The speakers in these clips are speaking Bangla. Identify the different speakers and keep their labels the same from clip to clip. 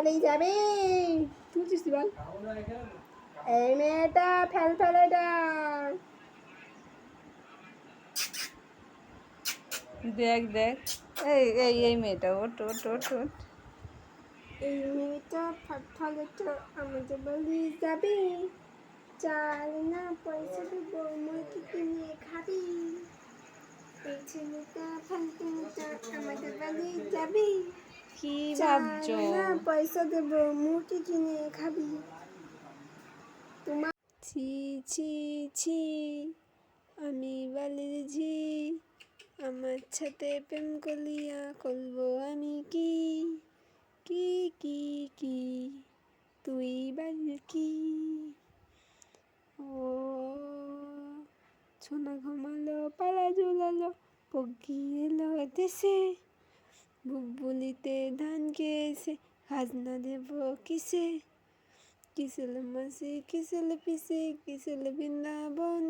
Speaker 1: পালিয়ে যাবে। তুলছিস তুই বল। এই মেয়েটা ফেল ফেলেটা।
Speaker 2: দেখ দেখ, এই এই এই মেয়েটা ওট ওট ওট ওট।
Speaker 1: এই মেয়েটা ফেল ফেলেটা আমাদের পালিয়ে যাবে। চাল না পয়সা দেবো মুরগি কিনে খাবি। এই ছেলেটা ফেল ফেলেটা আমাদের পালিয়ে যাবে।
Speaker 2: কি
Speaker 1: চাল
Speaker 2: ভাবছো?
Speaker 1: না পয়সা দেবো মুরগি কিনে খাবি। তোমার ছি ছি ছি, আমি বালির ঝি, আমার সাথে প্রেম কলিয়া করবো আমি কি কি কি কি, তুই বালির কি। ও সোনা ঘুমালো পাড়া ঝুলালো, পক্ষী এলো দেশে, বুকবুলিতে ধান খেয়েছে, খাজনা দেব কিসে, কিসেল মাসি কিসেল পিসি কিসেল বৃন্দাবন।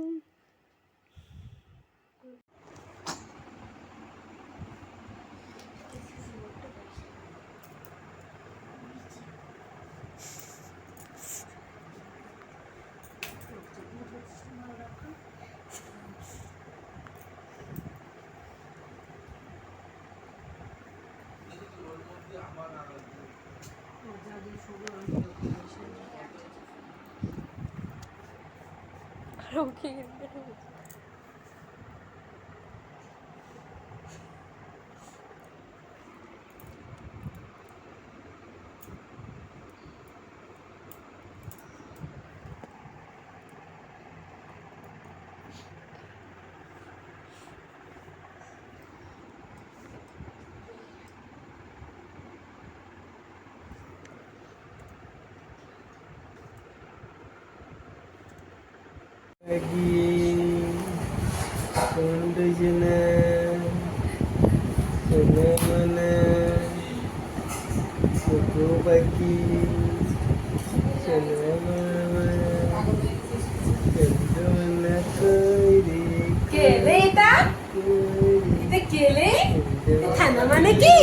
Speaker 1: কেলে এটা? এটা কেলে? থানা মানে কি?